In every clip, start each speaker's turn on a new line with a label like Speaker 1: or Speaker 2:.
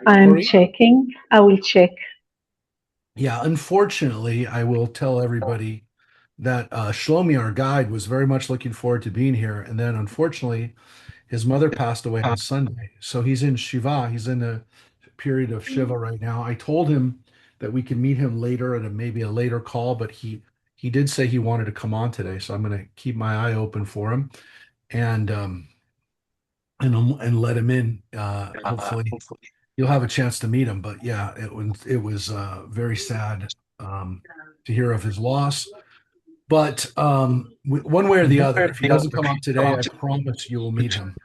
Speaker 1: I'm
Speaker 2: Corey?
Speaker 1: checking. I will check.
Speaker 2: Yeah, unfortunately, I will tell everybody that Shlomi, our guide, was very much looking forward to being here. And then unfortunately, his mother passed away on Sunday. So he's in Shiva. He's in a period of Shiva right now. I told him that we could meet him later at maybe a later call, but he did say he wanted to come on today. So I'm going to keep my eye open for him and and let him in. Hopefully you'll have a chance to meet him. But yeah, it was very sad to hear of his loss. But one way or the other, if he doesn't come up today, I promise you will meet him.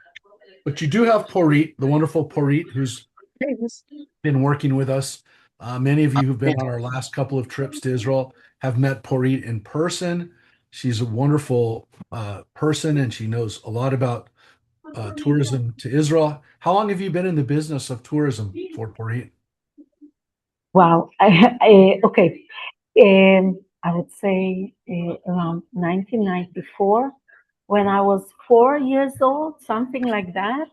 Speaker 2: But you do have Porit, the wonderful Porit, who's been working with us. Many of you who've been on our last couple of trips to Israel have met Porit in person. She's a wonderful person, and she knows a lot about tourism to Israel. How long have you been in the business of tourism for Porit?
Speaker 1: Wow. Okay. I would say around 1994, when I was 4 years old, something like that.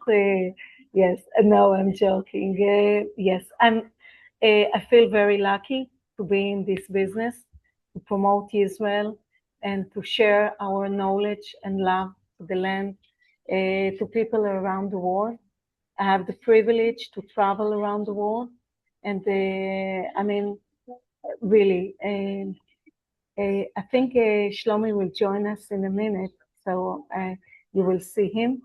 Speaker 1: Yes. No, I'm joking. Yes, I feel very lucky to be in this business, to promote Israel, and to share our knowledge and love to the land, to people around the world. I have the privilege to travel around the world, and I mean, really, I think Shlomi will join us in a minute, so you will see him.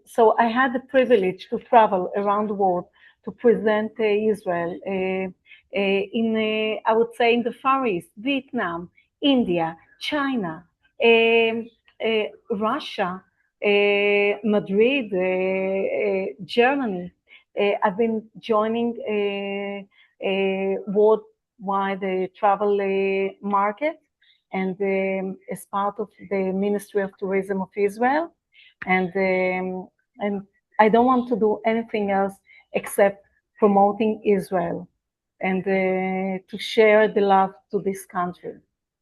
Speaker 1: So I had the privilege to travel around the world to present Israel I would say, in the Far East, Vietnam, India, China, um, Russia, Madrid, Germany. I've been joining worldwide travel market, and as part of the Ministry of Tourism of Israel, and I don't want to do anything else except promoting Israel and to share the love to this country.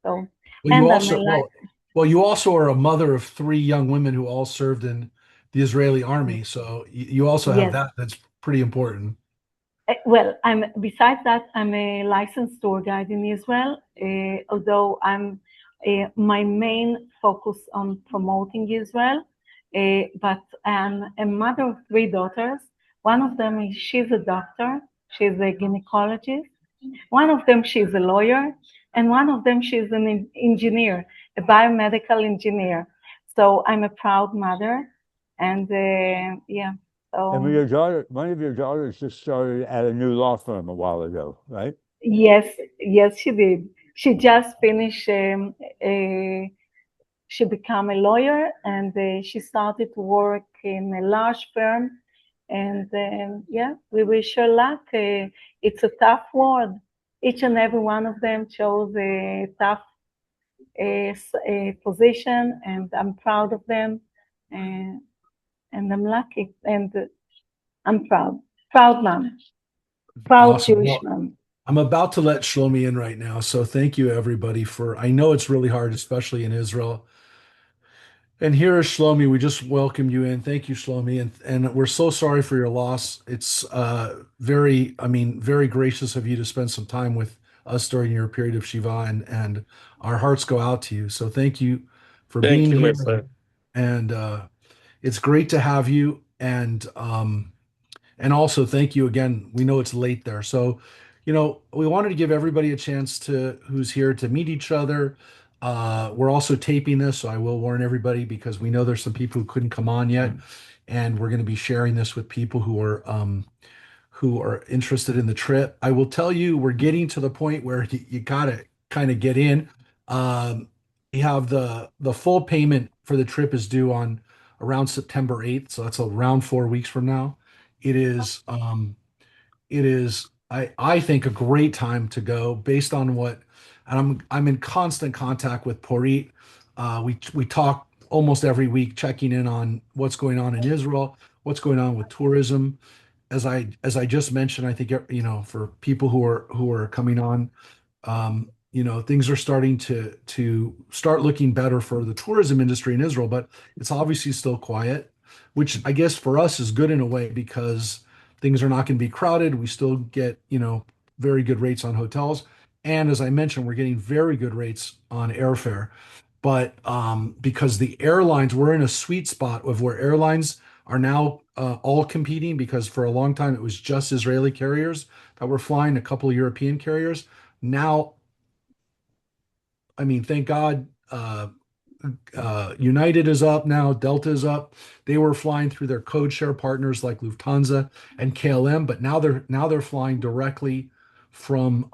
Speaker 1: So,
Speaker 2: Well, you
Speaker 1: and I'm
Speaker 2: also
Speaker 1: like,
Speaker 2: well, well, you also are a mother of three young women who all served in the Israeli army. So you also have
Speaker 1: yes.
Speaker 2: that. That's pretty important.
Speaker 1: Well, I'm besides that, I'm a licensed tour guide in Israel. Although I'm my main focus on promoting Israel, but I'm a mother of three daughters. One of them is she's a doctor, she's a gynecologist. One of them she's a lawyer, and one of them she's an engineer, a biomedical engineer. So I'm a proud mother, and yeah.
Speaker 3: And
Speaker 1: So
Speaker 3: one of your daughters just started at a new law firm a while ago, right?
Speaker 1: yes, yes, she did. She just finished. She became a lawyer, and she started to work in a large firm. And yeah, we wish her luck. It's a tough world. Each and every one of them chose a tough position, and I'm proud of them. And, and I'm lucky, and I'm proud. Proud mom. Proud
Speaker 2: Awesome.
Speaker 1: Jewish
Speaker 2: Well,
Speaker 1: mom.
Speaker 2: I'm about to let Shlomi in right now. So thank you everybody for I know it's really hard, especially in Israel. And here is Shlomi. We just welcomed you in. Thank you, Shlomi. And we're so sorry for your loss. It's very gracious of you to spend some time with us during your period of Shiva, and our hearts go out to you. So thank you for
Speaker 4: Thank
Speaker 2: being
Speaker 4: you, my
Speaker 2: here.
Speaker 4: friend.
Speaker 2: And it's great to have you. And also, thank you again. We know it's late there. So, we wanted to give everybody a chance to who's here to meet each other. We're also taping this, so I will warn everybody because we know there's some people who couldn't come on yet, and we're going to be sharing this with people who are interested in the trip. I will tell you, we're getting to the point where you gotta kind of get in. Um, we have the full payment for the trip is due on around September 8th, so that's around 4 weeks from now. It is I think a great time to go based on what and I'm in constant contact with Porit. We talk almost every week, checking in on what's going on in Israel, what's going on with tourism. As I just mentioned, I think for people who are coming on, things are starting to start looking better for the tourism industry in Israel, but it's obviously still quiet, which I guess for us is good in a way because things are not going to be crowded. We still get, very good rates on hotels. And as I mentioned, we're getting very good rates on airfare. But because the airlines, we're in a sweet spot of where airlines are now all competing, because for a long time it was just Israeli carriers that were flying, a couple of European carriers. Now, I mean, thank God, United is up now, Delta is up. They were flying through their code share partners like Lufthansa and KLM, but now they're flying directly from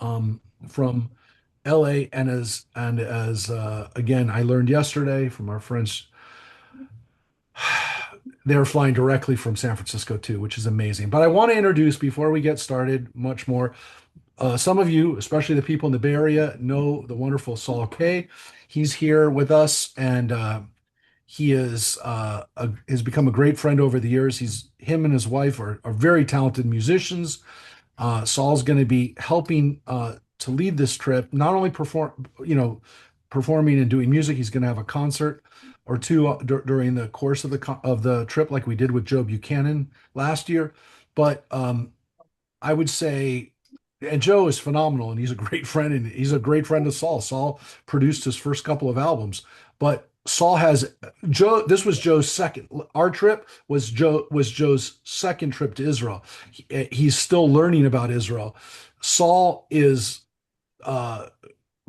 Speaker 2: LA. And as again, I learned yesterday from our friends, they're flying directly from San Francisco too, which is amazing. But I want to introduce, before we get started much more, some of you, especially the people in the Bay Area, know the wonderful Saul Kaye. He's here with us, and he has become a great friend over the years. Him and his wife are very talented musicians. Saul's going to be helping to lead this trip, not only performing and doing music. He's going to have a concert or two during the course of the trip, like we did with Joe Buchanan last year. But I would say, and Joe is phenomenal, and he's a great friend, and he's a great friend of Saul. Saul produced his first couple of albums, but Saul has Joe. This was Joe's second. Our trip was Joe's second trip to Israel. He's still learning about Israel. Saul is uh,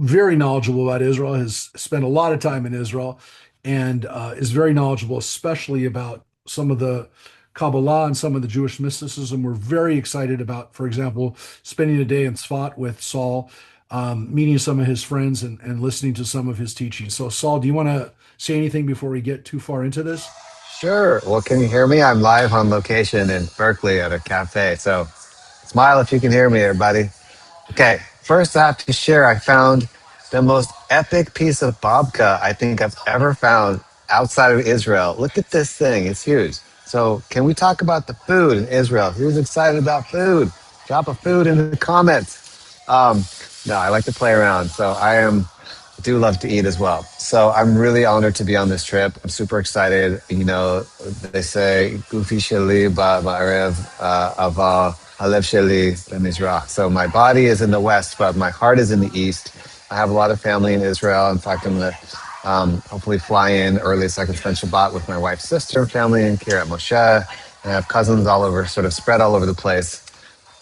Speaker 2: very knowledgeable about Israel. Has spent a lot of time in Israel, and is very knowledgeable, especially about some of the Kabbalah and some of the Jewish mysticism. We're very excited about, for example, spending a day in Tzfat with Saul, meeting some of his friends and listening to some of his teachings. So, Saul, do you want to say anything before we get too far into this?
Speaker 4: Sure. Well, can you hear me? I'm live on location in Berkeley at a cafe. So smile if you can hear me, everybody. Okay. First, I have to share I found the most epic piece of babka I think I've ever found outside of Israel. Look at this thing. It's huge. So, can we talk about the food in Israel? Who's excited about food? Drop a food in the comments. No, I like to play around. So, do love to eat as well. So I'm really honored to be on this trip. I'm super excited. You know, they say "Gufi sheli ba'arev aval halev sheli b'mizrach." So my body is in the west, but my heart is in the east. I have a lot of family in Israel. In fact, I'm gonna hopefully fly in early so I can spend Shabbat with my wife's sister and family in Kiryat Moshe. And I have cousins all over, sort of spread all over the place.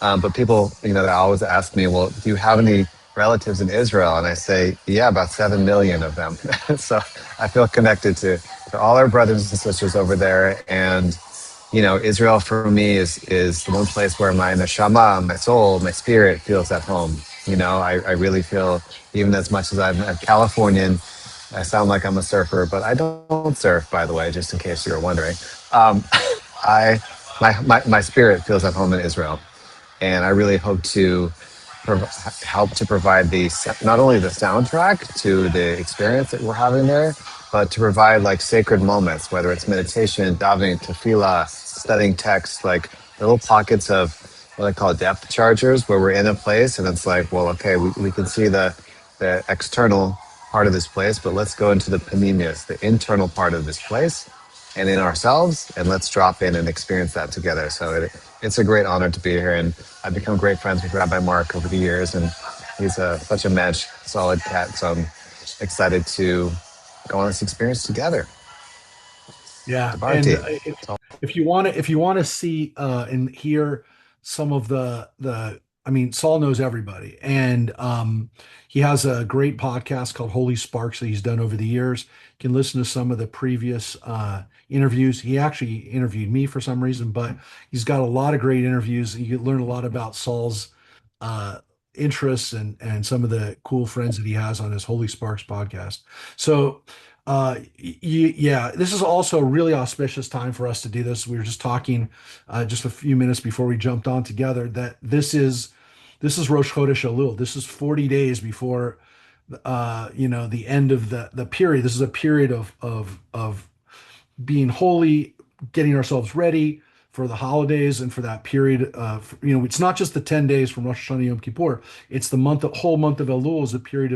Speaker 4: But people, they always ask me, well, do you have any relatives in Israel? And I say, yeah, about 7 million of them. So I feel connected to all our brothers and sisters over there. And, Israel for me is the one place where my neshama, my soul, my spirit feels at home. I really feel, even as much as I'm a Californian, I sound like I'm a surfer, but I don't surf, by the way, just in case you were wondering. Um, my spirit feels at home in Israel, and I really hope to help to provide not only the soundtrack to the experience that we're having there, but to provide like sacred moments, whether it's meditation, davening, tefillah, studying text, like little pockets of what I call depth chargers, where we're in a place and it's like, well, okay, we can see the external part of this place, but let's go into the panemius, the internal part of this place, and in ourselves, and let's drop in and experience that together. So it's a great honor to be here, and I've become great friends with Rabbi Mark over the years, and he's such a mensch, solid cat. So I'm excited to go on this experience together.
Speaker 2: Yeah, and
Speaker 4: Tabarti.
Speaker 2: if you want to see and hear some of I mean, Saul knows everybody, and he has a great podcast called Holy Sparks that he's done over the years. You can listen to some of the previous interviews. He actually interviewed me for some reason, but he's got a lot of great interviews. You can learn a lot about Saul's uh, interests and some of the cool friends that he has on his Holy Sparks podcast. So. Yeah, this is also a really auspicious time for us to do this. We were just talking just a few minutes before we jumped on together that this is Rosh Chodesh Elul. This is 40 days before the end of the period. This is a period of being holy, getting ourselves ready for the holidays and for that period of, it's not just the 10 days from Rosh Hashanah Yom Kippur. It's the whole month of Elul is a period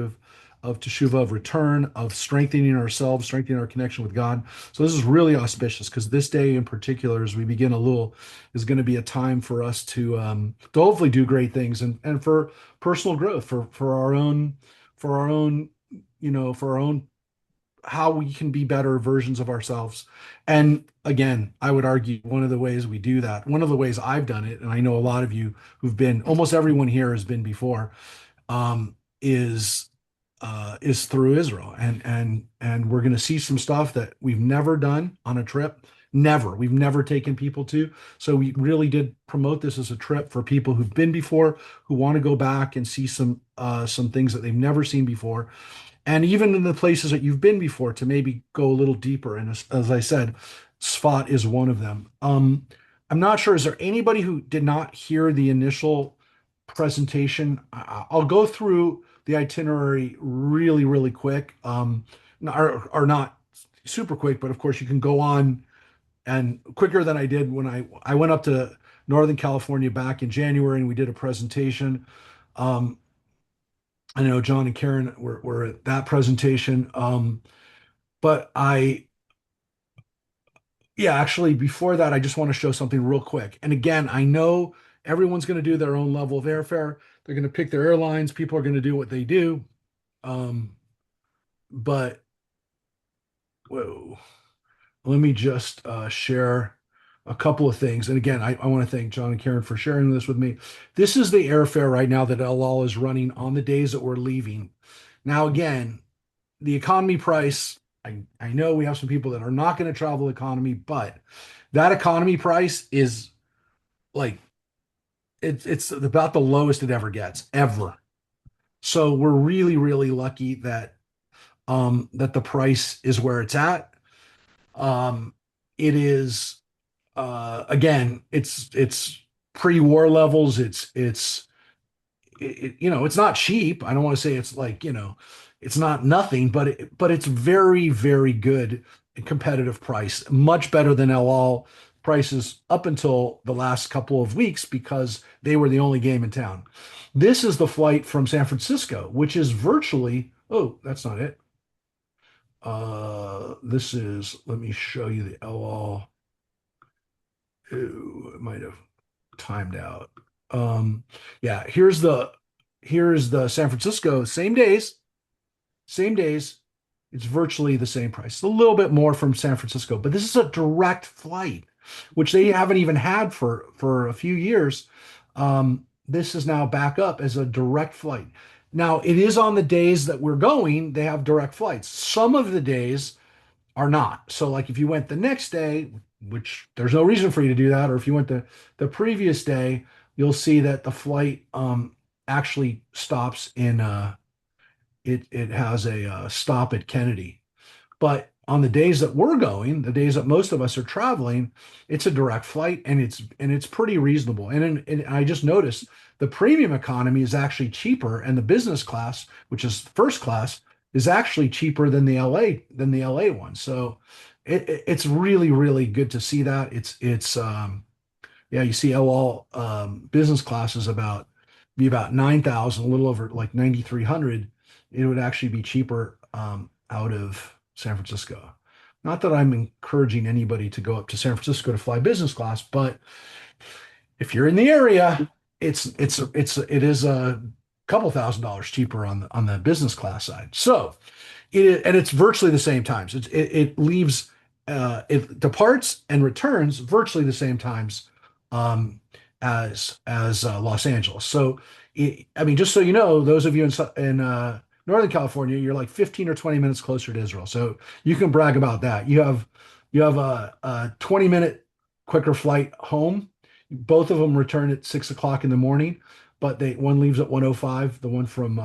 Speaker 2: of teshuvah, of return, of strengthening ourselves, strengthening our connection with God. So this is really auspicious because this day in particular, as we begin Elul, is going to be a time for us to hopefully do great things and for personal growth, for our own, for our own, for our own how we can be better versions of ourselves. And again, I would argue one of the ways we do that, one of the ways I've done it, and I know a lot of you who've been, almost everyone here has been before, um, is is through Israel, and we're going to see some stuff that we've never done on a trip. We've never taken people to. So we really did promote this as a trip for people who've been before, who want to go back and see some things that they've never seen before, and even in the places that you've been before to maybe go a little deeper. And as I said, Sfat is one of them. I'm not sure. Is there anybody who did not hear the initial presentation? I'll go through the itinerary really, really quick, or not super quick, but of course you can go on and quicker than I did when I went up to Northern California back in January and we did a presentation. Um, I know John and Karen were at that presentation. But yeah, actually, before that, I just want to show something real quick. And again, I know everyone's going to do their own level of airfare. They're going to pick their airlines. People are going to do what they do. But whoa, let me just share a couple of things. And again, I want to thank John and Karen for sharing this with me. This is the airfare right now that El Al is running on the days that we're leaving. Now, again, the economy price, I know we have some people that are not going to travel economy, but that economy price is like it's about the lowest it ever gets, ever. So we're really, really lucky that that the price is where it's at. It is again, it's pre-war levels. It's not cheap. I don't want to say it's like, it's not nothing, but it's very, very good and competitive price, much better than El Al prices up until the last couple of weeks because they were the only game in town. This is the flight from San Francisco, which is virtually, oh, that's not it. This is, let me show you the El Al. Ooh, it might have timed out. Yeah, here's the San Francisco, same days. It's virtually the same price. It's a little bit more from San Francisco, but this is a direct flight, which they haven't even had for a few years. This is now back up as a direct flight. Now, it is on the days that we're going, they have direct flights. Some of the days are not. So like if you went the next day, which there's no reason for you to do that, or if you went the previous day, you'll see that the flight actually stops in it has a stop at Kennedy. But on the days that we're going, the days that most of us are traveling, it's a direct flight and it's pretty reasonable. And I just noticed the premium economy is actually cheaper, and the business class, which is first class, is actually cheaper than the LA one. So it's really, really good to see that. Yeah, you see LL business class is be about 9,000, a little over like 9,300. It would actually be cheaper out of San Francisco. Not that I'm encouraging anybody to go up to San Francisco to fly business class, but if you're in the area, it is a couple $1,000s cheaper on the business class side. So it's virtually the same times. It leaves it departs and returns virtually the same times as Los Angeles. So I mean, just so you know, those of you in Northern California, you're like 15 or 20 minutes closer to Israel. So you can brag about that. You have a 20-minute quicker flight home. Both of them return at 6 o'clock in the morning, but one leaves at 1:05. The one from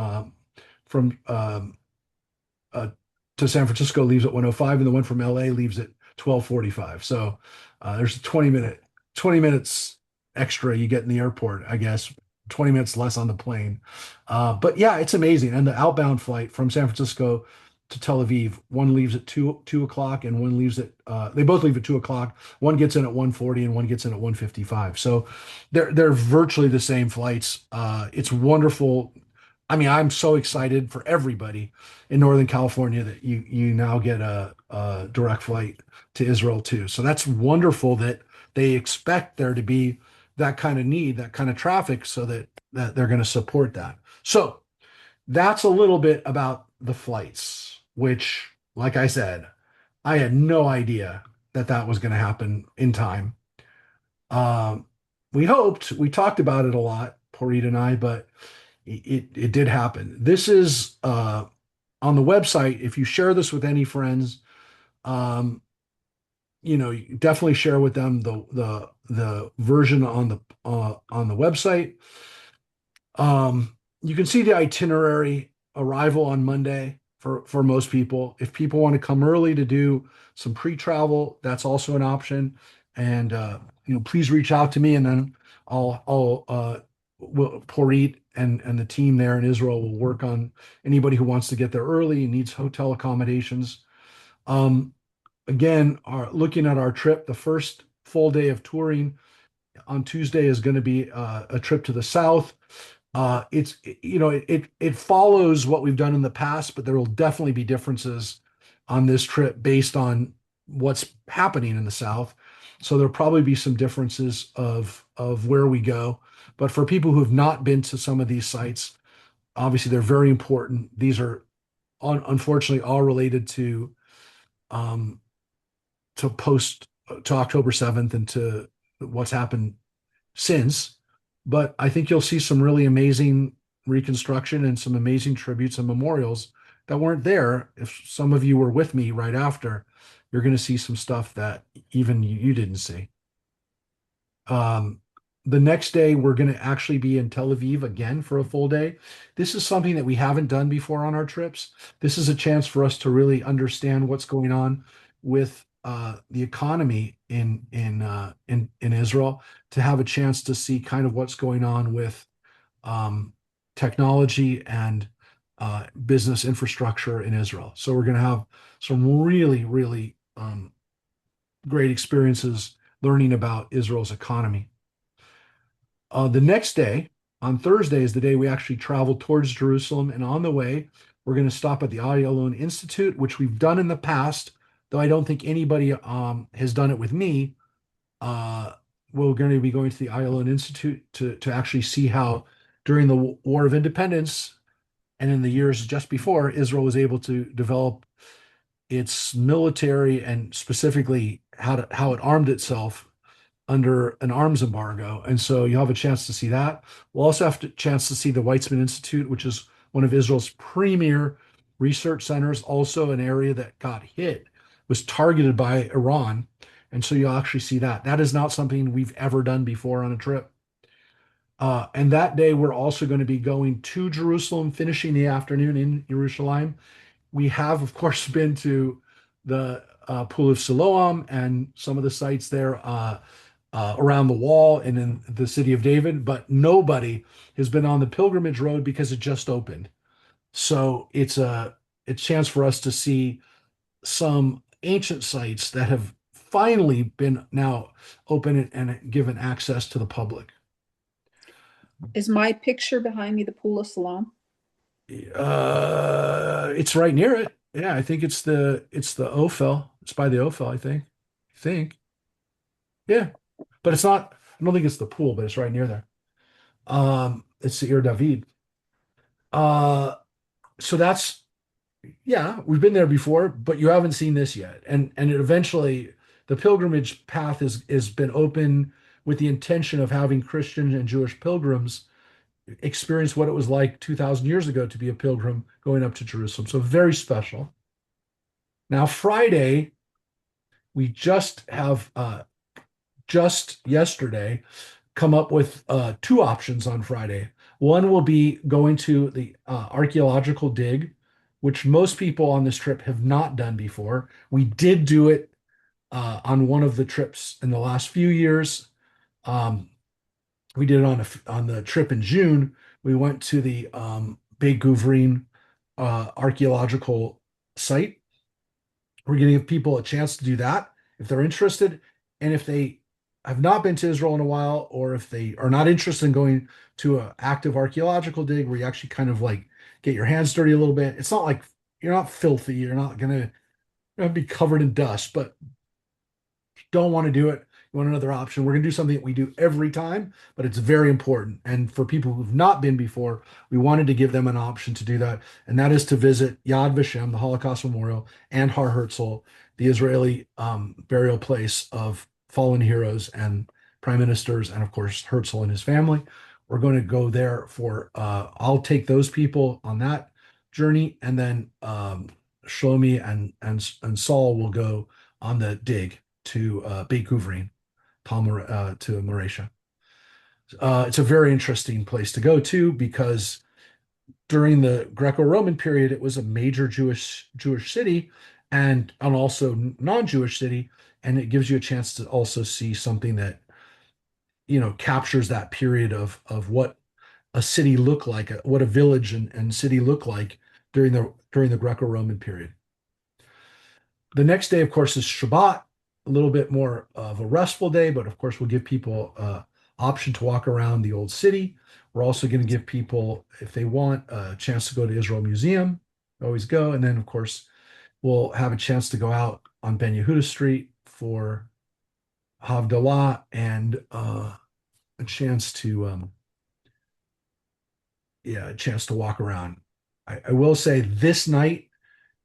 Speaker 2: to San Francisco leaves at 1:05, and the one from LA leaves at 12:45. So there's a 20 minutes extra you get in the airport, I guess, 20 minutes less on the plane. But yeah, it's amazing. And the outbound flight from San Francisco to Tel Aviv, one leaves at 2 o'clock and one leaves at they both leave at 2 o'clock. One gets in at 1:40 and one gets in at 1:55. So they're virtually the same flights. It's wonderful I mean, I'm so excited for everybody in Northern California that you now get a direct flight to Israel too. So that's wonderful that they expect there to be that kind of need, that kind of traffic, so that they're going to support that. So that's a little bit about the flights, which, like I said, I had no idea that that was going to happen in time. Um, we talked about it a lot, Porit and I, but it did happen. This is on the website. If you share this with any friends, um, you definitely share with them the version on the website. You can see the itinerary: arrival on Monday for most people. If people want to come early to do some pre-travel, that's also an option. And please reach out to me, and then Porit and the team there in Israel will work on anybody who wants to get there early and needs hotel accommodations. Um, Again, looking at our trip, the first full day of touring on Tuesday is going to be a trip to the south. It follows what we've done in the past, but there will definitely be differences on this trip based on what's happening in the south. So there'll probably be some differences of where we go. But for people who have not been to some of these sites, obviously they're very important. These are unfortunately all related um, to October 7th and to what's happened since. But I think you'll see some really amazing reconstruction and some amazing tributes and memorials that weren't there. If some of you were with me right after, you're going to see some stuff that even you didn't see. Um, the next day, we're going to actually be in Tel Aviv again for a full day. This is something that we haven't done before on our trips. This is a chance for us to really understand what's going on with the economy in Israel, to have a chance to see kind of what's going on with um, technology and business infrastructure in Israel. So we're going to have some really, really great experiences learning about Israel's economy. The next day, on Thursday, is the day we actually travel towards Jerusalem. And on the way, we're going to stop at the Ayalon Institute, which we've done in the past, though I don't think anybody has done it with me. We're going to be going to the Ayalon Institute to actually see how during the War of Independence and in the years just before, Israel was able to develop its military, and specifically how it armed itself under an arms embargo. And so you'll have a chance to see that. We'll also have a chance to see the Weizmann Institute, which is one of Israel's premier research centers, also an area that got hit, was targeted by Iran. And so you'll actually see that. That is not something we've ever done before on a trip. And that day, we're also going to be going to Jerusalem, finishing the afternoon in Jerusalem. We have, of course, been to the Pool of Siloam and some of the sites there around the wall and in the city of David, but nobody has been on the pilgrimage road because it just opened. So it's a chance for us to see some ancient sites that have finally been now open and given access to the public.
Speaker 5: Is my picture behind me the Pool of Siloam?
Speaker 2: It's right near it. Yeah, I think it's the Ophel. It's by the Ophel, I think. Yeah. But it's not, I don't think it's the pool, but it's right near there. It's the Ir David. Uh so that's, yeah, we've been there before, but you haven't seen this yet. And it eventually, the pilgrimage path has been open with the intention of having Christian and Jewish pilgrims experience what it was like 2,000 years ago to be a pilgrim going up to Jerusalem. So very special. Now, Friday, we just yesterday come up with two options on Friday. One will be going to the archaeological dig, which most people on this trip have not done before. We did do it on one of the trips in the last few years. We did it on the trip in June. We went to the Beit Guvrin archaeological site. We're going to give people a chance to do that if they're interested, and if they have not been to Israel in a while, or if they are not interested in going to an active archaeological dig where you actually kind of like get your hands dirty a little bit. It's not like you're not filthy, you're not gonna be covered in dust, but don't want to do it, you want another option, we're going to do something that we do every time, but it's very important. And for people who've not been before, we wanted to give them an option to do that. And that is to visit Yad Vashem, the Holocaust Memorial, and Har Herzl, the Israeli burial place of fallen heroes and prime ministers, and of course, Herzl and his family. We're going to go there for, I'll take those people on that journey. And then Shlomi and Saul will go on the dig to Beit Guvrin, to Mauritius. It's a very interesting place to go to because during the Greco-Roman period, it was a major Jewish city and also non-Jewish city, and it gives you a chance to also see something that captures that period of what a city looked like, what a village and city looked like during the Greco-Roman period. The next day, of course, is Shabbat, a little bit more of a restful day, but of course, we'll give people option to walk around the old city. We're also going to give people, if they want, a chance to go to Israel Museum. Always go. And then, of course, we'll have a chance to go out on Ben Yehuda Street for Havdalah and a chance to walk around. I will say this night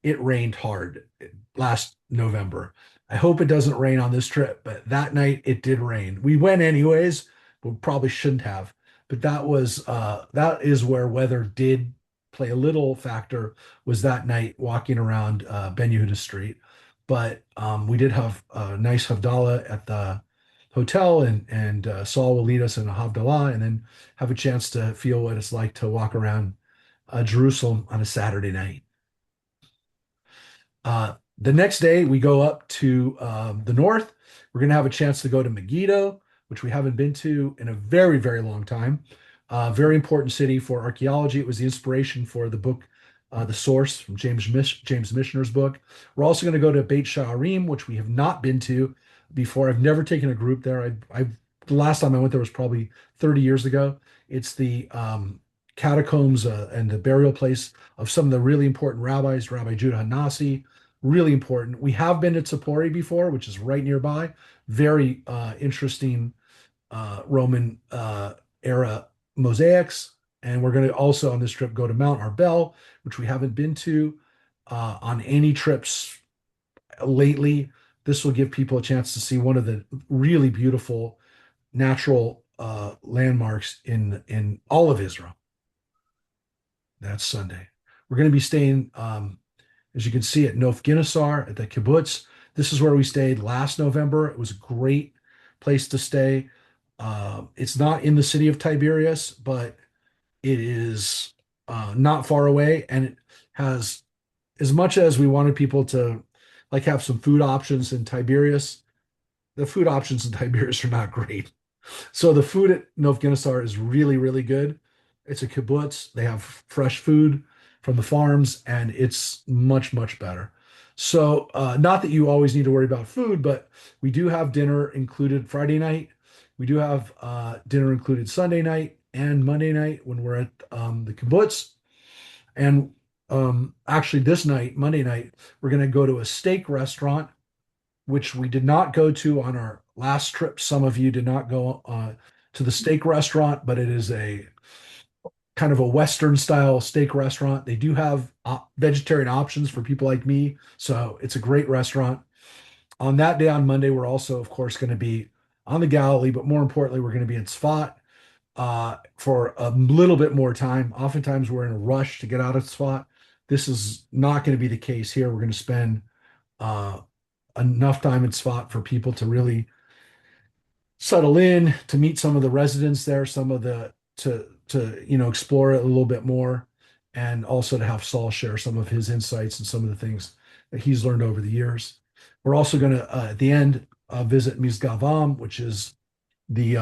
Speaker 2: it rained hard last November. I hope it doesn't rain on this trip, but that night it did rain. We went anyways, but probably shouldn't have. But that is where weather did play a little factor, was that night walking around Ben Yehuda Street. But we did have a nice Havdalah at the hotel, and Saul will lead us in a Havdalah and then have a chance to feel what it's like to walk around Jerusalem on a Saturday night. The next day, we go up to the north. We're going to have a chance to go to Megiddo, which we haven't been to in a very, very long time. Very important city for archaeology. It was the inspiration for the book, The Source, from James Michener's book. We're also going to go to Beit Sha'arim, which we have not been to before. I've never taken a group there. The last time I went there was probably 30 years ago. It's the catacombs and the burial place of some of the really important rabbis, Rabbi Judah Hanasi, really important. We have been to Tzipori before, which is right nearby. Very interesting Roman era mosaics. And we're going to also on this trip go to Mount Arbel, which we haven't been to on any trips lately. This will give people a chance to see one of the really beautiful natural landmarks in all of Israel. That's Sunday. We're going to be staying, as you can see, at Nof Ginosar at the kibbutz. This is where we stayed last November. It was a great place to stay. It's not in the city of Tiberias, but it is not far away, and it has, as much as we wanted people to like have some food options in Tiberias, the food options in Tiberias are not great. So the food at Nof Ginosar is really, really good. It's a kibbutz. They have fresh food from the farms, and it's much, much better. So not that you always need to worry about food, but we do have dinner included Friday night. We do have dinner included Sunday night and Monday night when we're at the kibbutz. And actually this night, Monday night, we're going to go to a steak restaurant, which we did not go to on our last trip. Some of you did not go to the steak restaurant, but it is a kind of a Western style steak restaurant. They do have vegetarian options for people like me. So it's a great restaurant. On that day, on Monday, we're also, of course, going to be on the Galilee, but more importantly, we're going to be in Tzfat for a little bit more time. Oftentimes we're in a rush to get out of Tzfat. This is not going to be the case here. We're going to spend enough time in Tzfat for people to really settle in, to meet some of the residents there, to explore it a little bit more, and also to have Saul share some of his insights and some of the things that he's learned over the years. We're also going to, at the end, visit Mizgavam, which is the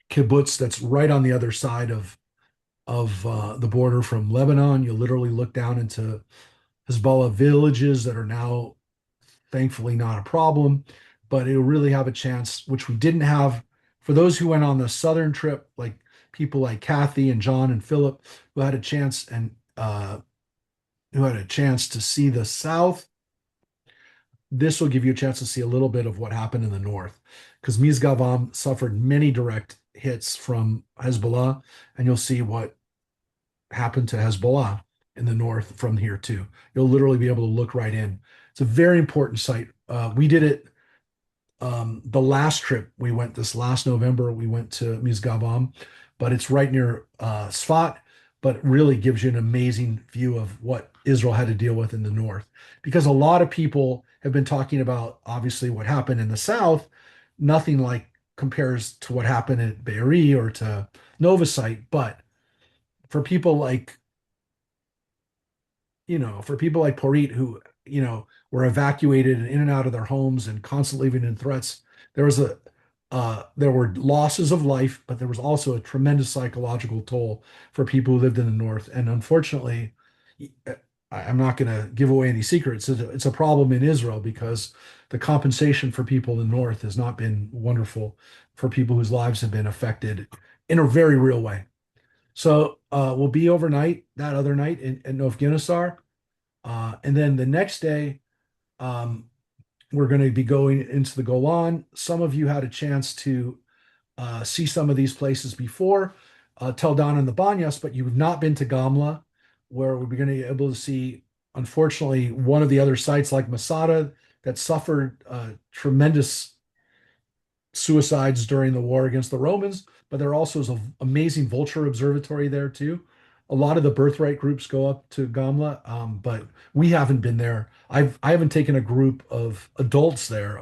Speaker 2: kibbutz that's right on the other side of the border from Lebanon. You'll literally look down into Hezbollah villages that are now thankfully not a problem. but it'll really have a chance, which we didn't have for those who went on the southern trip, like people like Kathy and John and Philip, who had a chance and who had a chance to see the South. This will give you a chance to see a little bit of what happened in the North, because Mizgavam suffered many direct hits from Hezbollah, and you'll see what happened to Hezbollah in the North from here too. You'll literally be able to look right in. It's a very important site. We did it the last trip we went this last November. We went to Mizgavam, but it's right near Sfat, but it really gives you an amazing view of what Israel had to deal with in the north. Because a lot of people have been talking about obviously what happened in the south, nothing like compares to what happened at Be'eri or to Novosite, but for people like for people like Porit who, were evacuated and in and out of their homes and constantly living in threats, there were losses of life, but there was also a tremendous psychological toll for people who lived in the north. And unfortunately, I'm not going to give away any secrets. It's a problem in Israel because the compensation for people in the north has not been wonderful for people whose lives have been affected in a very real way. So we'll be overnight that other night in Nov Ginosar. And then the next day, we're going to be going into the Golan. Some of you had a chance to see some of these places before, Tel Dan and the Banyas, but you've not been to Gamla, where we're going to be able to see, unfortunately, one of the other sites like Masada that suffered tremendous suicides during the war against the Romans, but there also is an amazing vulture observatory there too. A lot of the birthright groups go up to Gamla, but we haven't been there. I haven't taken a group of adults there,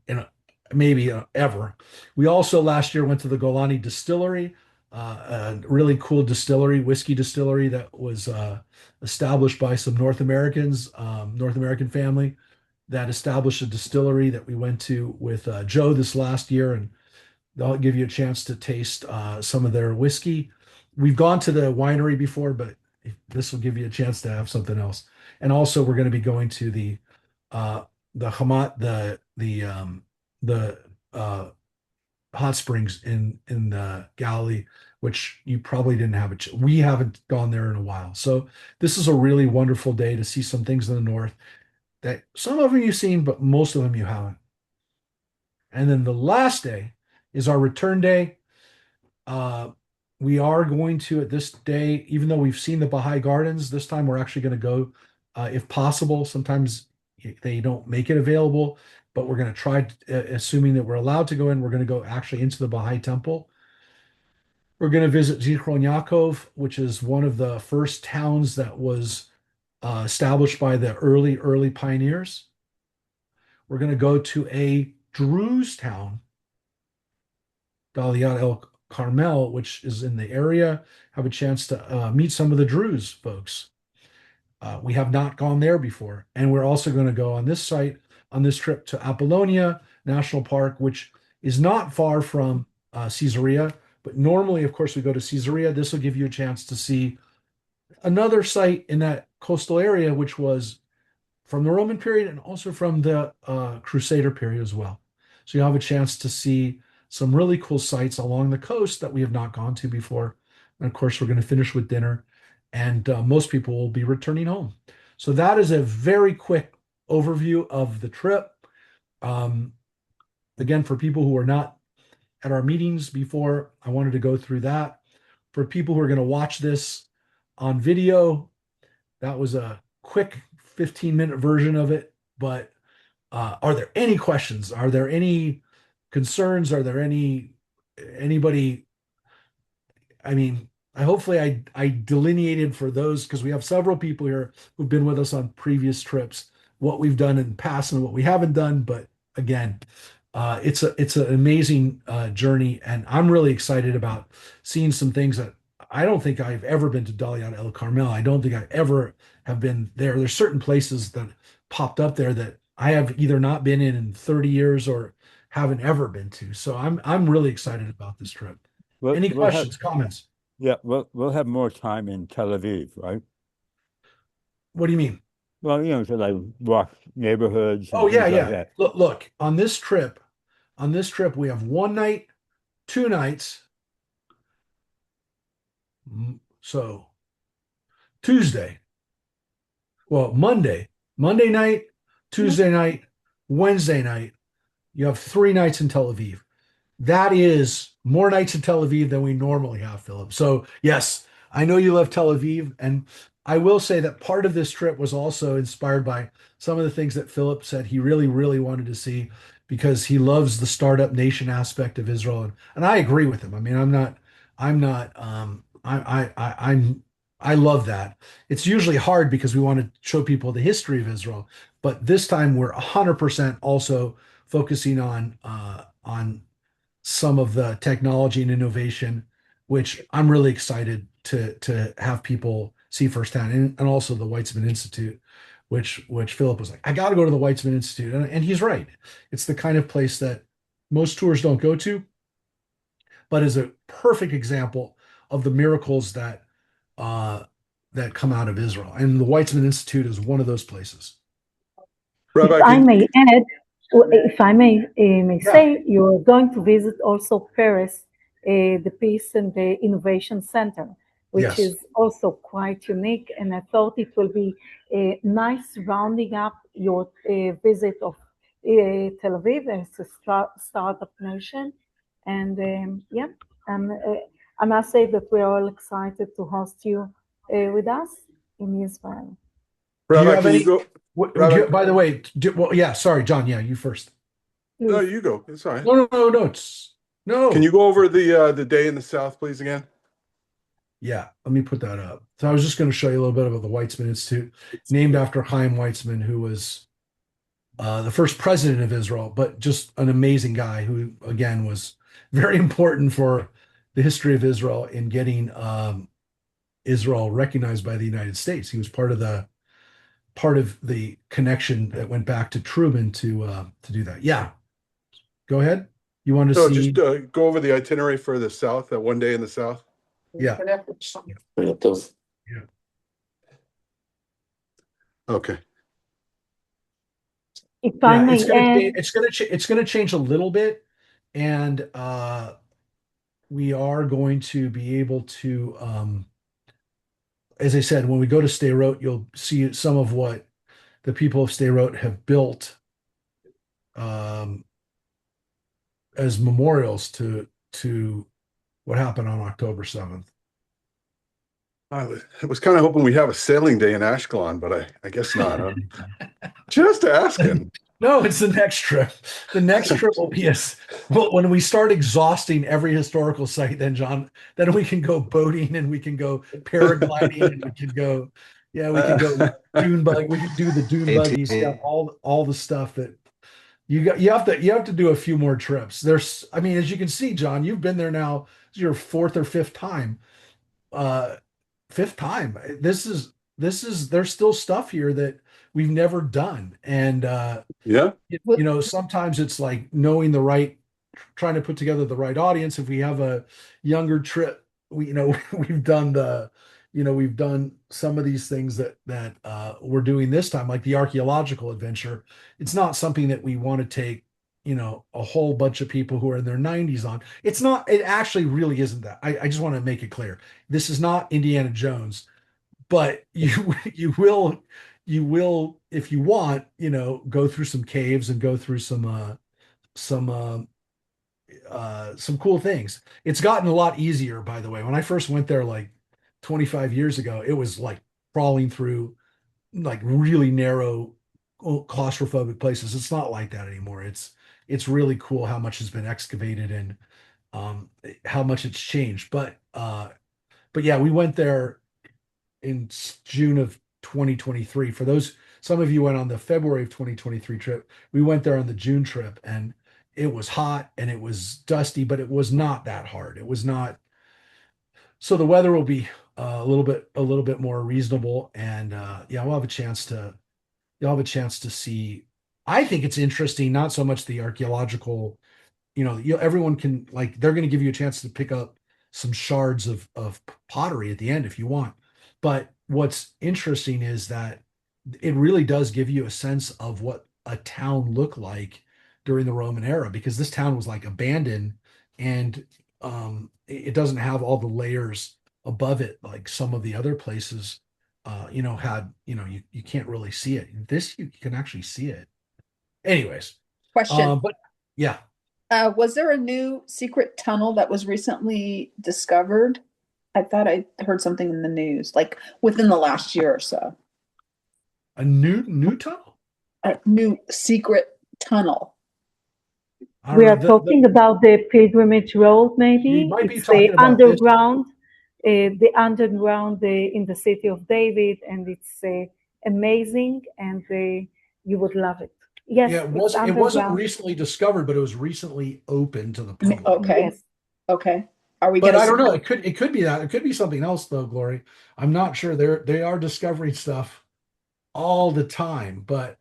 Speaker 2: in maybe ever. We also last year went to the Golani Distillery, a really cool distillery, whiskey distillery that was established by some North Americans, North American family that established a distillery that we went to with Joe this last year, and they'll give you a chance to taste some of their whiskey. We've gone to the winery before, but this will give you a chance to have something else. And also, we're going to be going to the Hamat, the hot springs in Galilee, which you probably didn't have we haven't gone there in a while. So this is a really wonderful day to see some things in the north that some of them you've seen, but most of them you haven't. And then the last day is our return day. We are going to, at this day, even though we've seen the Baha'i Gardens, this time we're actually going to go, if possible. Sometimes they don't make it available, but we're going to try, assuming that we're allowed to go in, we're going to go actually into the Baha'i Temple. We're going to visit Zichron Yaakov, which is one of the first towns that was established by the early pioneers. We're going to go to a Druze town, Daliat El Carmel, which is in the area, have a chance to meet some of the Druze folks. We have not gone there before. And we're also going to go on this site, on this trip to Apollonia National Park, which is not far from Caesarea. But normally, of course, we go to Caesarea. This will give you a chance to see another site in that coastal area, which was from the Roman period and also from the Crusader period as well. So you have a chance to see some really cool sites along the coast that we have not gone to before. And of course, we're going to finish with dinner, and most people will be returning home. So that is a very quick overview of the trip. Again, for people who are not at our meetings before, I wanted to go through that. For people who are going to watch this on video, that was a quick 15-minute version of it. But are there any questions? Are there any concerns? Are there anybody? I mean, hopefully I delineated for those, because we have several people here who've been with us on previous trips, what we've done in the past and what we haven't done. But again, it's an amazing journey, and I'm really excited about seeing some things that I don't think I've ever been to Daliat El Carmel. I don't think I ever have been there. There's certain places that popped up there that I have either not been in 30 years or haven't ever been to. So I'm really excited about this trip. Any questions, comments?
Speaker 3: Yeah, we'll have more time in Tel Aviv, right?
Speaker 2: What do you mean?
Speaker 3: Well, to like walk neighborhoods
Speaker 2: Oh
Speaker 3: and
Speaker 2: yeah,
Speaker 3: things like
Speaker 2: yeah.
Speaker 3: that.
Speaker 2: Look, on this trip, we have 1 night, 2 nights. So Tuesday, well, Monday night, Tuesday night, Wednesday night. You have 3 nights in Tel Aviv. That is more nights in Tel Aviv than we normally have, Philip. So, yes, I know you love Tel Aviv. And I will say that part of this trip was also inspired by some of the things that Philip said he really, really wanted to see because he loves the startup nation aspect of Israel. And I agree with him. I mean, I'm not, I love that. It's usually hard because we want to show people the history of Israel. But this time we're 100% also focusing on some of the technology and innovation, which I'm really excited to have people see firsthand, and also the Weitzman Institute, which Philip was like, I got to go to the Weitzman Institute, and he's right. It's the kind of place that most tours don't go to, but is a perfect example of the miracles uh, that come out of Israel, and the Weitzman Institute is one of those places.
Speaker 1: If
Speaker 6: Rabbi,
Speaker 1: I
Speaker 6: can
Speaker 1: may add, if I may
Speaker 2: Yeah.
Speaker 1: say, you're going to visit also Paris, the Peace and the Innovation Center, which
Speaker 2: Yes.
Speaker 1: is also quite unique. And I thought it will be a nice rounding up your visit of Tel Aviv as a startup nation. And yeah, and, I must say that we're all excited to host you with us in Israel.
Speaker 2: Do you
Speaker 6: Rabbi,
Speaker 2: have
Speaker 6: can you
Speaker 2: any?
Speaker 6: go?
Speaker 2: Would
Speaker 6: Rabbi,
Speaker 2: you, by the way, well, yeah. Sorry, John. Yeah, you first.
Speaker 6: no,
Speaker 1: Please.
Speaker 6: you go. It's all right.
Speaker 2: No.
Speaker 6: Can you
Speaker 2: No.
Speaker 6: go over the day in the South, please, again?
Speaker 2: Yeah, let me put that up. So I was just going to show you a little bit about the Weitzman Institute, named after Chaim Weitzman, who was the first president of Israel, but just an amazing guy who, again, was very important for the history of Israel in getting Israel recognized by the United States. He was part of the connection that went back to Truman to do that. Yeah, go ahead. You want to
Speaker 6: No, just
Speaker 2: see?
Speaker 6: go over the itinerary for the South, that one day in the South.
Speaker 2: Yeah, yeah.
Speaker 6: Okay.
Speaker 1: If I
Speaker 2: Yeah,
Speaker 1: may add,
Speaker 2: it's gonna change a little bit, and we are going to be able to, as I said, when we go to Sderot, you'll see some of what the people of Sderot have built um, as memorials to what happened on October 7th.
Speaker 6: I was kind of hoping we'd have a sailing day in Ashkelon, but I guess not. Huh? Just asking.
Speaker 2: No, it's the next trip. The next trip will be well, when we start exhausting every historical site, then John, then we can go boating and we can go paragliding and we can go, yeah, we can go dune bug. We can do the dune buggy stuff,
Speaker 4: ATV.
Speaker 2: all the stuff that you have to do a few more trips. I mean, as you can see, John, you've been there now. This is your fourth or fifth time. Uh, Fifth time. There's still stuff here that we've never done, and
Speaker 6: Yeah.
Speaker 2: sometimes it's like knowing trying to put together the right audience. If we have a younger trip, we've done we've done some of these things that we're doing this time, like the archaeological adventure. It's not something that we want to take, a whole bunch of people who are in their 90s on. It actually really isn't that. I just want to make it clear. This is not Indiana Jones, but you will if you want, go through some caves and go through some some cool things. It's gotten a lot easier, by the way. When I first went there like 25 years ago, it was like crawling through like really narrow claustrophobic places. It's not like that anymore. It's really cool how much has been excavated and how much it's changed. But yeah, we went there in June of 2023. For those, some of you went on the February of 2023 trip. We went there on the June trip, and it was hot and it was dusty, but it was not that hard. It was not. So the weather will be a little bit more reasonable, and yeah, you'll have a chance to see. I think it's interesting, not so much the archaeological, everyone can, like, they're going to give you a chance to pick up some shards of pottery at the end if you want. But what's interesting is that it really does give you a sense of what a town looked like during the Roman era, because this town was like abandoned, and it doesn't have all the layers above it like some of the other places had. You can't really see it. This, you can actually see it. Anyways,
Speaker 5: Question.
Speaker 2: but yeah.
Speaker 5: Was there a new secret tunnel that was recently discovered? I thought I heard something in the news, like within the last year or so.
Speaker 2: A new tunnel?
Speaker 5: A new secret tunnel.
Speaker 2: I don't
Speaker 1: We
Speaker 2: know.
Speaker 1: are talking about the Pilgrimage Road, maybe.
Speaker 2: You might be
Speaker 1: It's
Speaker 2: talking
Speaker 1: the
Speaker 2: about this.
Speaker 1: underground in the city of David, and it's amazing, and you would love it. Yes,
Speaker 2: Yeah,
Speaker 1: it's
Speaker 2: it wasn't
Speaker 1: underground.
Speaker 2: recently discovered, but it was recently open to the public.
Speaker 5: Okay.
Speaker 1: Yes.
Speaker 5: Okay. Are we
Speaker 2: But
Speaker 5: gonna
Speaker 2: I don't know. It could be that. It could be something else though, Glory. I'm not sure. They are discovering stuff all the time. But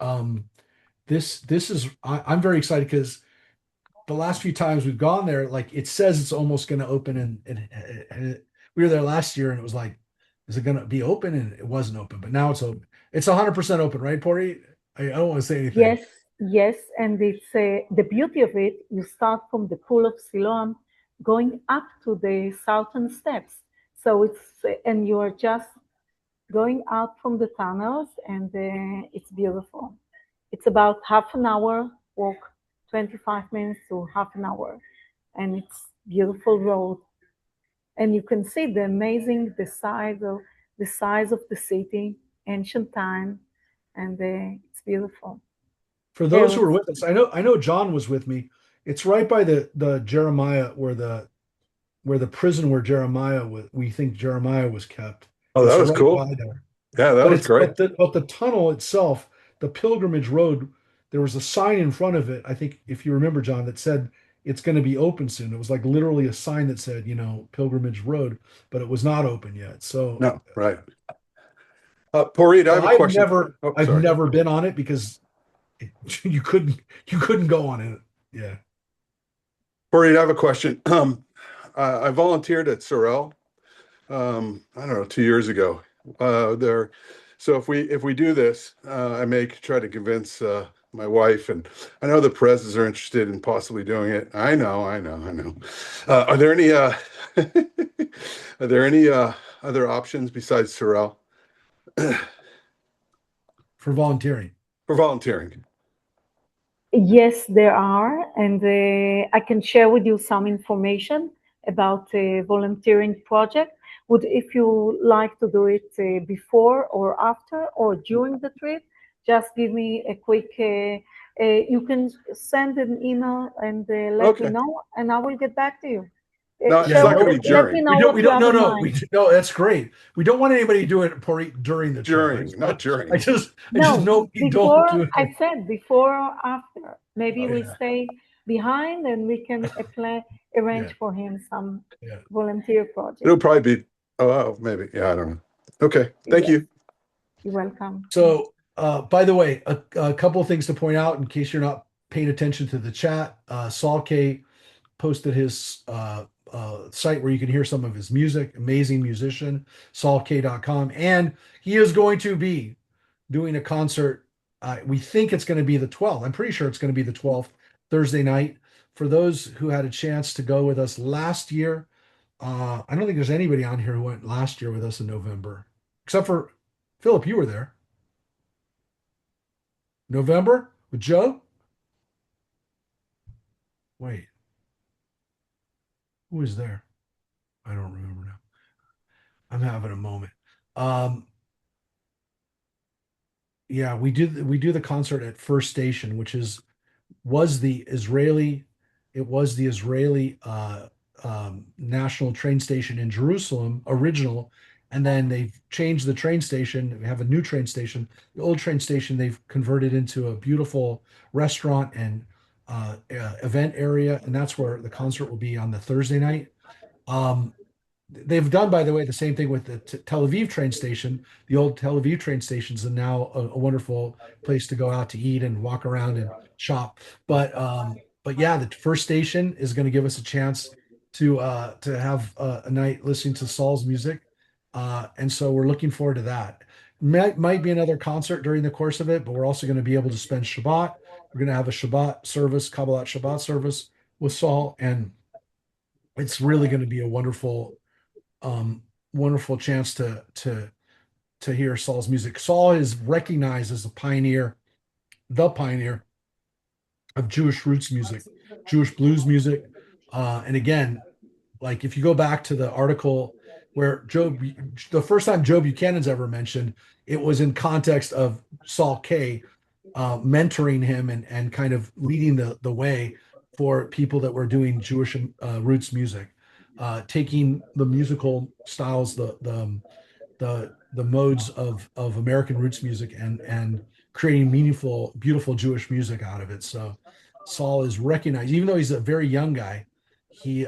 Speaker 2: this is I'm very excited because the last few times we've gone there, like it says it's almost going to open, and we were there last year, and it was like, is it going to be open? And it wasn't open, but now it's open. It's 100% open, right, Pori? I don't want to say anything.
Speaker 1: Yes, yes, and it's the beauty of it. You start from the pool of Siloam, going up to the southern steps. So and you are just going out from the tunnels, and it's beautiful. It's about half an hour walk, 25 minutes to half an hour, and it's beautiful road. And you can see the size of the city, ancient time, and it's beautiful.
Speaker 2: For those who were with us, I know John was with me. It's right by the Jeremiah, where the prison where we think Jeremiah was kept.
Speaker 6: Oh,
Speaker 2: It's
Speaker 6: that was
Speaker 2: right
Speaker 6: cool.
Speaker 2: by there.
Speaker 6: Yeah, that
Speaker 2: But
Speaker 6: was great.
Speaker 2: but the tunnel itself, the pilgrimage road, there was a sign in front of it. I think if you remember, John, that said it's going to be open soon. It was like literally a sign that said, Pilgrimage Road, but it was not open yet. So
Speaker 6: No, right. Porit, I have a question.
Speaker 2: I've
Speaker 6: Sorry.
Speaker 2: never been on it because you couldn't go on it. Yeah.
Speaker 6: Porit, I have a question. I volunteered at Sorel, I don't know, 2 years ago. So if we do this, I may try to convince my wife, and I know the Perez's are interested in possibly doing it. I know. Are there any other options besides Sorel
Speaker 2: For volunteering?
Speaker 6: for volunteering?
Speaker 1: Yes, there are, and I can share with you some information about a volunteering project. If you like to do it before or after or during the trip, just give me a quick. You can send an email and let me know, and I will get back to you.
Speaker 6: No, it's not going to be
Speaker 1: Let me
Speaker 6: during.
Speaker 1: know what you have in
Speaker 2: No,
Speaker 1: mind.
Speaker 2: no, that's great. We don't want anybody to do it during the trip.
Speaker 6: Not during.
Speaker 2: I just
Speaker 1: No,
Speaker 2: know you
Speaker 1: before
Speaker 2: don't do it.
Speaker 1: I said before or after. Maybe
Speaker 2: Oh,
Speaker 1: we
Speaker 2: yeah.
Speaker 1: stay behind and we can arrange
Speaker 2: Yeah.
Speaker 1: for him some
Speaker 2: Yeah.
Speaker 1: volunteer project.
Speaker 6: It'll probably be, maybe. Yeah, I don't know. Okay, thank you.
Speaker 1: You're welcome.
Speaker 2: So, by the way, a couple of things to point out in case you're not paying attention to the chat. Saul Kaye posted his site where you can hear some of his music. Amazing musician, saulkaye.com. And he is going to be doing a concert. We think it's going to be the 12th. I'm pretty sure it's going to be the 12th, Thursday night. For those who had a chance to go with us last year, I don't think there's anybody on here who went last year with us in November, except for Philip. You were there. November with Joe? Wait. Who was there? I don't remember now. I'm having a moment. Yeah, we do the concert at First Station, which was the Israeli national train station in Jerusalem, original, and then they've changed the train station. We have a new train station. The old train station they've converted into a beautiful restaurant and event area, and that's where the concert will be on the Thursday night. They've done, by the way, the same thing with the Tel Aviv train station. The old Tel Aviv train stations are now a wonderful place to go out to eat and walk around and shop. But yeah, the First Station is going to give us a chance to have a night listening to Saul's music, and so we're looking forward to that. Might be another concert during the course of it, but we're also going to be able to spend Shabbat. We're going to have a Shabbat service, Kabbalat Shabbat service with Saul, and it's really going to be a wonderful chance to hear Saul's music. Saul is recognized as the pioneer of Jewish roots music, Jewish blues music. And again, like if you go back to the article where the first time Joe Buchanan's ever mentioned, it was in context of Saul Kaye mentoring him and kind of leading the way for people that were doing Jewish roots music, taking the musical styles, the modes of American roots music and creating meaningful, beautiful Jewish music out of it. So Saul is recognized, even though he's a very young guy, he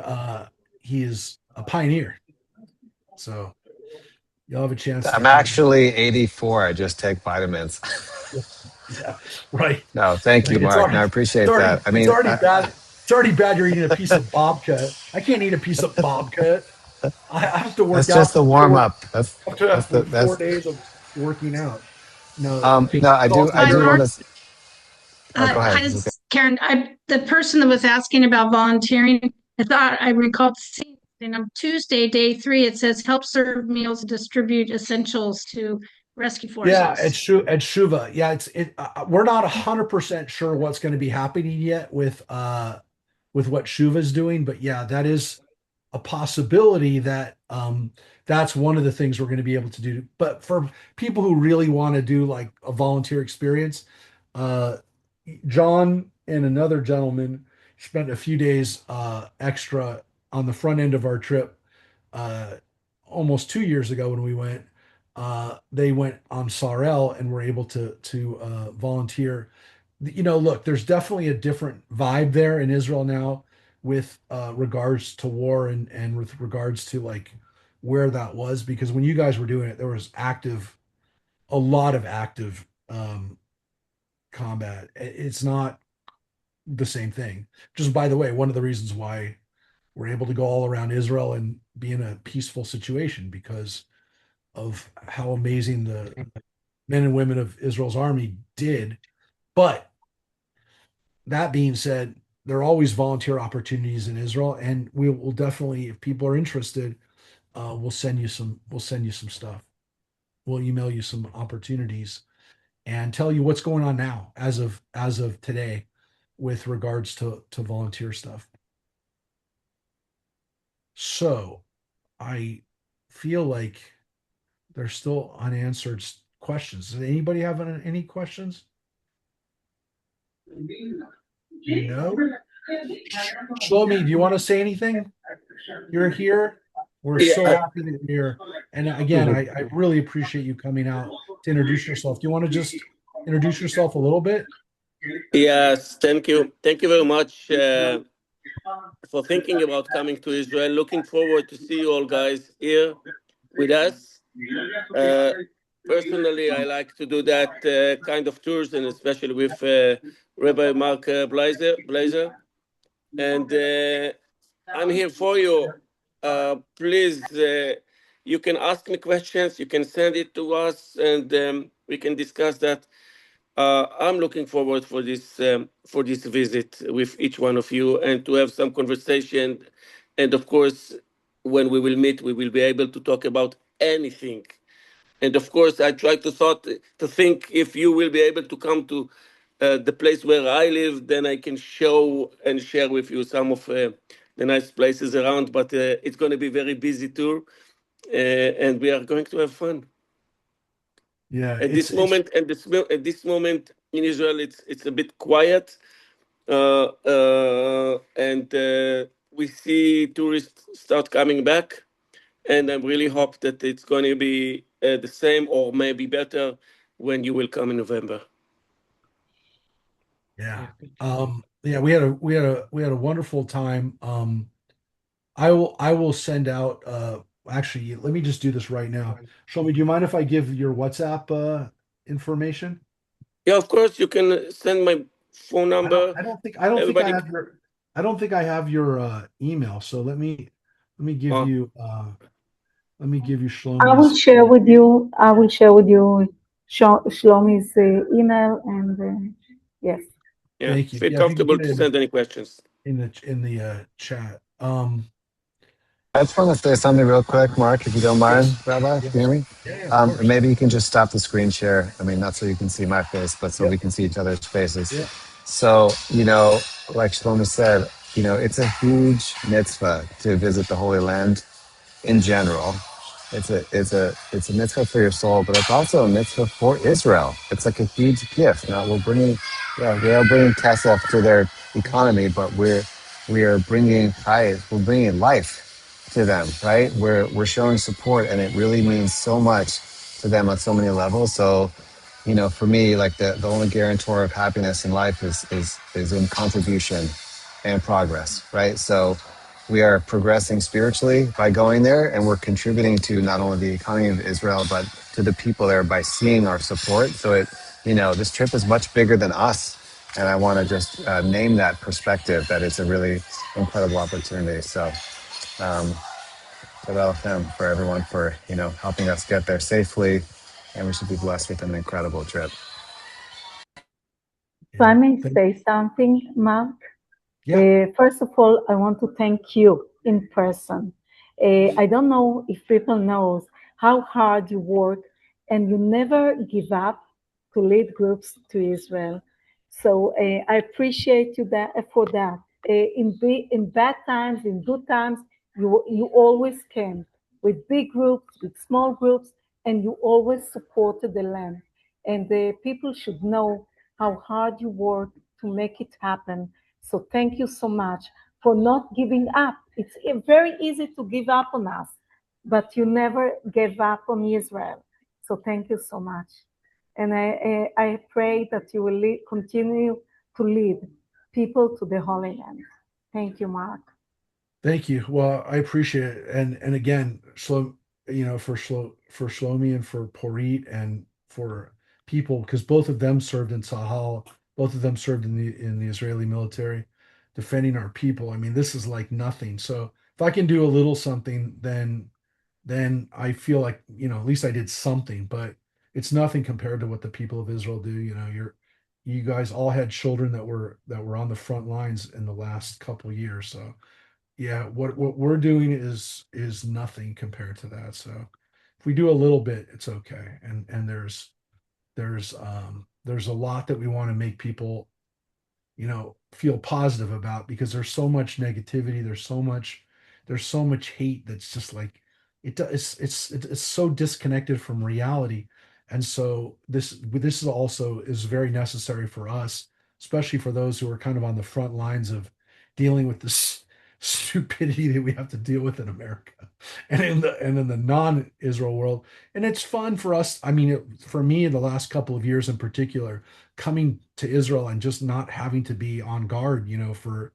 Speaker 2: is a pioneer. So you'll have a chance.
Speaker 4: I'm actually 84. I just take vitamins.
Speaker 2: Yeah, right.
Speaker 4: No, thank you, Mark. No, I appreciate that. I mean,
Speaker 2: it's already bad. It's already bad you're eating a piece of babka. I can't eat a piece of babka. I have to work out.
Speaker 4: That's just the warm up. That's
Speaker 2: 4 days of working out. No,
Speaker 4: no, I do want to. Oh, go ahead.
Speaker 7: Hi, this is Karen. The person that was asking about volunteering, I thought I recalled seeing on Tuesday, day 3, it says help serve meals and distribute essentials to rescue forces.
Speaker 2: Yeah, at Shuva. Yeah, we're not 100% sure what's going to be happening yet with what Shuva's doing, but yeah, that is a possibility that that's one of the things we're going to be able to do. But for people who really want to do like a volunteer experience, John and another gentleman spent a few days extra on the front end of our trip almost 2 years ago when we went. They went on Sarel and were able to volunteer. Look, there's definitely a different vibe there in Israel now with regards to war and with regards to like where that was, because when you guys were doing it, there was a lot of active combat. It's not the same thing. Just by the way, one of the reasons why we're able to go all around Israel and be in a peaceful situation because of how amazing the men and women of Israel's army did. But that being said, there are always volunteer opportunities in Israel, and we will definitely, if people are interested, we'll send you some stuff. We'll email you some opportunities and tell you what's going on now as of today with regards to volunteer stuff. So I feel like there's still unanswered questions. Does anybody have any questions? No. Shlomi, do you want to say anything? You're here. We're so happy that you're here. And again, I really appreciate you coming out to introduce yourself. Do you want to just introduce yourself a little bit?
Speaker 8: Yes, thank you. Thank you very much for thinking about coming to Israel. Looking forward to see you all guys here with us. Personally, I like to do that kind of tours, and especially with Rabbi Mark Blazer. And I'm here for you. Please, you can ask me questions. You can send it to us, and we can discuss that. I'm looking forward for this visit with each one of you and to have some conversation. And of course, when we will meet, we will be able to talk about anything. And of course, I try to think if you will be able to come to the place where I live, then I can show and share with you some of the nice places around. But it's going to be a very busy tour, and we are going to have fun.
Speaker 2: Yeah.
Speaker 8: At this moment in Israel, it's a bit quiet, and we see tourists start coming back, and I really hope that it's going to be the same or maybe better when you will come in November.
Speaker 2: Yeah. Yeah, we had a wonderful time. I will send out actually, let me just do this right now. Shlomi, do you mind if I give your WhatsApp information?
Speaker 8: Yeah, of course, you can send my phone number.
Speaker 2: I don't think I have your email. So let me give you Let me give you
Speaker 1: I will
Speaker 2: Shlomi's.
Speaker 1: share with you. I will share with you Shlomi's email and yes.
Speaker 8: Yeah,
Speaker 2: Thank you.
Speaker 8: feel
Speaker 2: Yeah, if you can
Speaker 8: comfortable
Speaker 2: put it
Speaker 8: to send any questions.
Speaker 2: in the chat.
Speaker 4: I just want to say something real quick, Mark, if you don't mind,
Speaker 2: Yes.
Speaker 4: Rabbi. Can you hear
Speaker 2: Yes.
Speaker 4: me?
Speaker 2: Yeah, of course.
Speaker 4: Maybe you can just stop the screen share. I mean, not so you can see my face, but so
Speaker 2: Yep.
Speaker 4: we can see each other's faces.
Speaker 2: Yeah.
Speaker 4: So, like Shlomo said, it's a huge mitzvah to visit the Holy Land in general. It's a mitzvah for your soul, but it's also a mitzvah for Israel. It's like a huge gift. Now we are bringing kesef to their economy, but we are bringing Kaye, we're bringing life to them, right? We're showing support, and it really means so much to them on so many levels. So, for me, like the only guarantor of happiness in life is in contribution and progress, right? So we are progressing spiritually by going there, and we're contributing to not only the economy of Israel, but to the people there by seeing our support. So this trip is much bigger than us. And I want to just name that perspective that it's a really incredible opportunity. So, um, for everyone for, helping us get there safely. And we should be blessed with an incredible trip.
Speaker 1: If I
Speaker 2: Yeah.
Speaker 1: may say something, Mark.
Speaker 2: Yeah.
Speaker 1: First of all, I want to thank you in person. I don't know if people knows how hard you work and you never give up to lead groups to Israel. So I appreciate you that for that. In bad times, in good times, you always came with big groups, with small groups, and you always supported the land. And the people should know how hard you work to make it happen. So thank you so much for not giving up. It's very easy to give up on us, but you never gave up on Israel. So thank you so much. And I pray that you will continue to lead people to the Holy Land. Thank you, Mark.
Speaker 2: Thank you. Well, I appreciate it. And again, for Shlomi and for Porit and for people, because both of them served in Sahel, both of them served in the Israeli military, defending our people. I mean, this is like nothing. So if I can do a little something, then I feel like, at least I did something, but it's nothing compared to what the people of Israel do. You guys all had children that were on the front lines in the last couple years. So yeah, what we're doing is nothing compared to that. So if we do a little bit, it's okay. And there's a lot that we want to make people feel positive about, because there's so much negativity, there's so much hate that's just like it's so disconnected from reality. And so this is also is very necessary for us, especially for those who are kind of on the front lines of dealing with this stupidity that we have to deal with in America and in the non-Israel world. And it's fun for us. I mean, for me, in the last couple of years in particular, coming to Israel and just not having to be on guard, for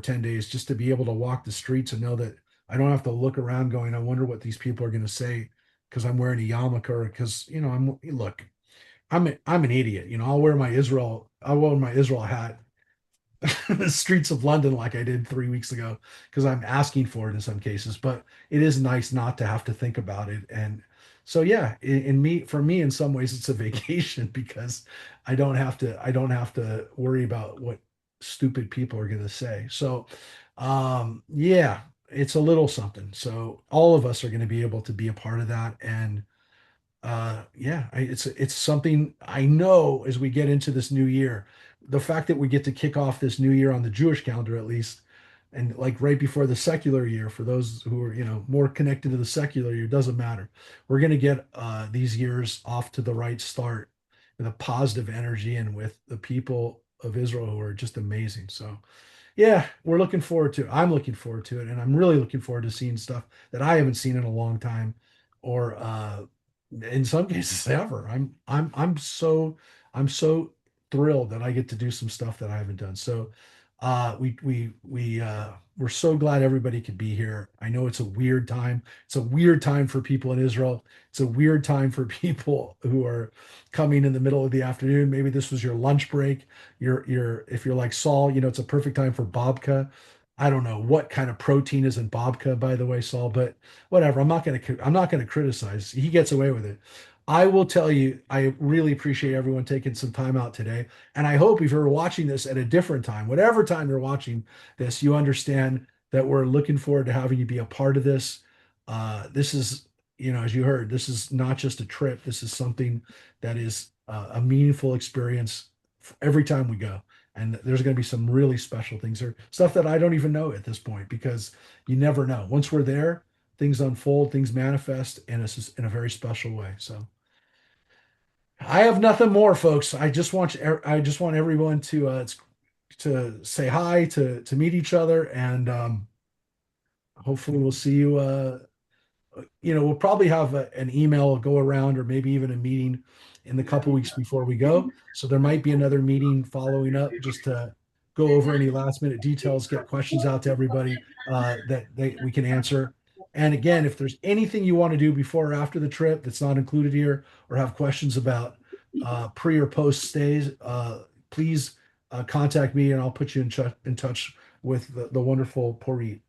Speaker 2: 10 days, just to be able to walk the streets and know that I don't have to look around going, I wonder what these people are going to say because I'm wearing a yarmulke, or because, I'm an idiot. I'll wear my Israel hat in the streets of London like I did 3 weeks ago because I'm asking for it in some cases. But it is nice not to have to think about it. And so yeah, for me, in some ways, it's a vacation because I don't have to worry about what stupid people are going to say. So yeah, it's a little something. So all of us are going to be able to be a part of that. And yeah, it's something I know as we get into this new year. The fact that we get to kick off this new year on the Jewish calendar, at least, and like right before the secular year, for those who are more connected to the secular year, doesn't matter. We're going to get these years off to the right start with a positive energy and with the people of Israel who are just amazing. So yeah, we're looking forward to it. I'm looking forward to it, and I'm really looking forward to seeing stuff that I haven't seen in a long time, or in some cases ever. I'm so thrilled that I get to do some stuff that I haven't done. So we're so glad everybody could be here. I know it's a weird time. It's a weird time for people in Israel. It's a weird time for people who are coming in the middle of the afternoon. Maybe this was your lunch break. If you're like Saul, it's a perfect time for babka. I don't know what kind of protein is in babka, by the way, Saul, but whatever. I'm not going to criticize. He gets away with it. I will tell you, I really appreciate everyone taking some time out today. And I hope if you're watching this at a different time, whatever time you're watching this, you understand that we're looking forward to having you be a part of this. This is, as you heard, this is not just a trip. This is something that is a meaningful experience every time we go. And there's going to be some really special things or stuff that I don't even know at this point, because you never know. Once we're there, things unfold, things manifest in a very special way. So I have nothing more, folks. I just want everyone to say hi, to meet each other, and hopefully we'll see you. We'll probably have an email go around, or maybe even a meeting in the couple weeks before we go. So there might be another meeting following up, just to go over any last minute details, get questions out to everybody that we can answer. And again, if there's anything you want to do before or after the trip that's not included here, or have questions about pre or post stays, please contact me, and I'll put you in touch with the wonderful Porit.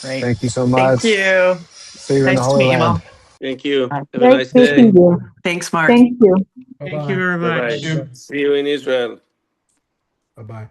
Speaker 9: Great.
Speaker 4: Thank you so much.
Speaker 9: Thank you.
Speaker 4: See you in the
Speaker 9: Nice to
Speaker 4: Holy
Speaker 9: meet you,
Speaker 4: Land.
Speaker 9: Mom.
Speaker 8: Thank you. Have a
Speaker 1: Great
Speaker 8: nice day.
Speaker 1: meeting you.
Speaker 9: Thanks, Mark.
Speaker 1: Thank you.
Speaker 2: Bye-bye.
Speaker 7: Thank you very
Speaker 8: Bye
Speaker 7: much.
Speaker 8: bye. See you in Israel.
Speaker 2: Bye-bye.